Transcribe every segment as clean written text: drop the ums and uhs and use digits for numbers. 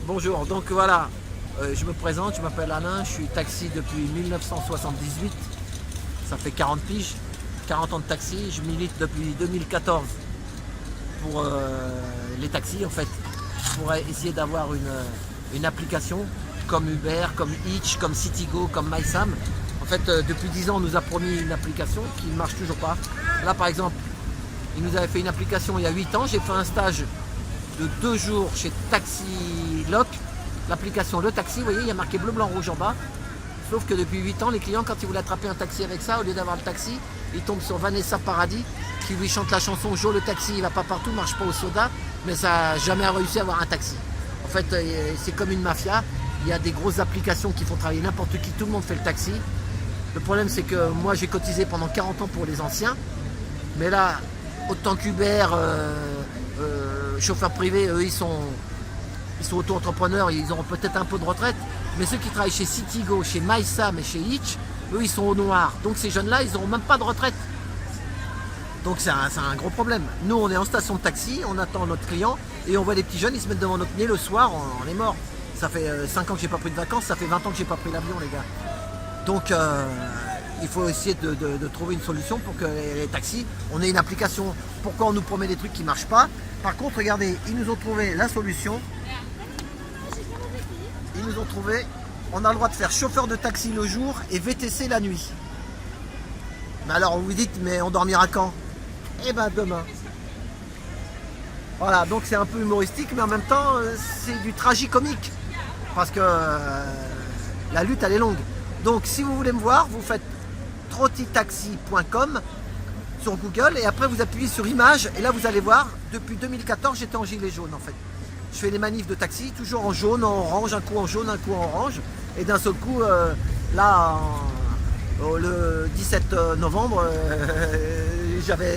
Bonjour, donc voilà, je me présente, je m'appelle Alain, je suis taxi depuis 1978, ça fait 40 piges, 40 ans de taxi, je milite depuis 2014 pour les taxis en fait, pour essayer d'avoir une application comme Uber, comme Hitch, comme Citigo, comme MySam. En fait, depuis 10 ans, on nous a promis une application qui ne marche toujours pas. Là par exemple, il nous avait fait une application il y a 8 ans, j'ai fait un stage de 2 jours chez Taxi Lock, l'application Le Taxi, vous voyez, il y a marqué bleu, blanc, rouge en bas. Sauf que depuis 8 ans, les clients, quand ils voulaient attraper un taxi avec ça, au lieu d'avoir le taxi, ils tombent sur Vanessa Paradis, qui lui chante la chanson Joe le taxi, il va pas partout, marche pas au soda, mais ça n'a jamais réussi à avoir un taxi. En fait, c'est comme une mafia, il y a des grosses applications qui font travailler n'importe qui, tout le monde fait le taxi. Le problème, c'est que moi, j'ai cotisé pendant 40 ans pour les anciens, mais là, autant qu'Uber, chauffeurs privés, eux, ils sont auto-entrepreneurs, ils auront peut-être un peu de retraite, mais ceux qui travaillent chez Citigo, chez MySam et chez Hitch, eux, ils sont au noir. Donc ces jeunes-là, ils n'auront même pas de retraite. Donc c'est un gros problème. Nous, on est en station de taxi, on attend notre client, et on voit des petits jeunes, ils se mettent devant notre nez le soir, on est mort. Ça fait 5 ans que j'ai pas pris de vacances, ça fait 20 ans que j'ai pas pris l'avion, les gars. Donc il faut essayer de trouver une solution pour que les taxis, on ait une application. Pourquoi on nous promet des trucs qui ne marchent pas? Par contre, regardez, ils nous ont trouvé la solution. Ils nous ont trouvé, on a le droit de faire chauffeur de taxi le jour et VTC la nuit. Mais alors vous vous dites, mais on dormira quand? Eh ben demain. Voilà, donc c'est un peu humoristique, mais en même temps, c'est du tragicomique. Parce que la lutte, elle est longue. Donc si vous voulez me voir, vous faites trottitaxi.com sur Google et après vous appuyez sur images et là vous allez voir, depuis 2014 j'étais en gilet jaune en fait. Je fais les manifs de taxi, toujours en jaune, en orange, un coup en jaune, un coup en orange. Et d'un seul coup, là, le 17 novembre,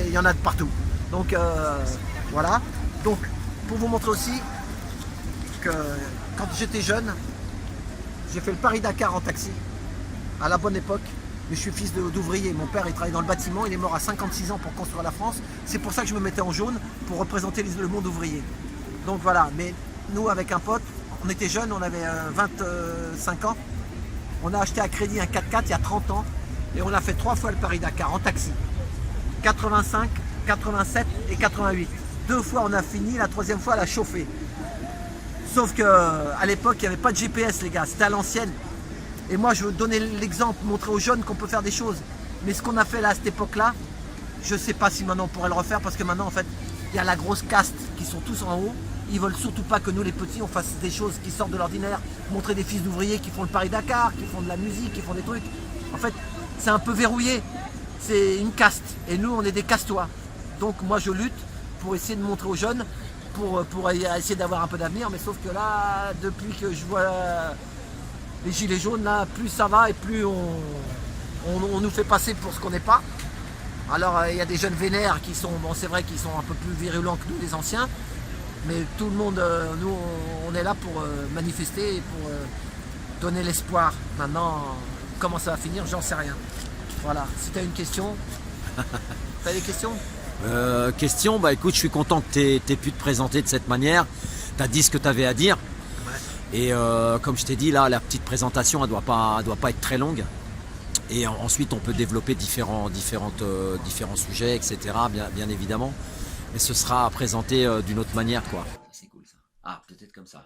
il y en a de partout. Donc voilà. Donc pour vous montrer aussi que quand j'étais jeune, j'ai fait le Paris-Dakar en taxi, à la bonne époque. Mais je suis fils d'ouvrier, mon père il travaille dans le bâtiment, il est mort à 56 ans pour construire la France. C'est pour ça que je me mettais en jaune, pour représenter le monde ouvrier. Donc voilà, mais nous avec un pote, on était jeunes, on avait 25 ans. On a acheté à crédit un 4x4 il y a 30 ans et on a fait 3 fois le Paris-Dakar en taxi. 85, 87 et 88. 2 fois on a fini, la 3e fois elle a chauffé. Sauf qu'à l'époque il n'y avait pas de GPS les gars, c'était à l'ancienne. Et moi je veux donner l'exemple, montrer aux jeunes qu'on peut faire des choses. Mais ce qu'on a fait là à cette époque-là, je ne sais pas si maintenant on pourrait le refaire parce que maintenant en fait il y a la grosse caste qui sont tous en haut. Ils veulent surtout pas que nous les petits on fasse des choses qui sortent de l'ordinaire, montrer des fils d'ouvriers qui font le Paris-Dakar, qui font de la musique, qui font des trucs. En fait c'est un peu verrouillé, c'est une caste et nous on est des castois. Donc moi je lutte pour essayer de montrer aux jeunes, pour essayer d'avoir un peu d'avenir, mais sauf que là depuis que je vois les gilets jaunes là, plus ça va et plus on nous fait passer pour ce qu'on n'est pas. Alors il y a des jeunes vénères qui sont, bon c'est vrai qu'ils sont un peu plus virulents que nous les anciens, mais tout le monde, nous on est là pour manifester et pour donner l'espoir. Maintenant, comment ça va finir, j'en sais rien. Voilà, si tu as une question, tu as des questions? Question, bah écoute, je suis content que tu aies pu te présenter de cette manière. Tu as dit ce que tu avais à dire. Et comme je t'ai dit là, la petite présentation elle doit pas être très longue. Et ensuite on peut développer différents sujets, etc. Bien évidemment. Mais ce sera présenté d'une autre manière quoi. C'est cool ça. Ah, peut-être comme ça.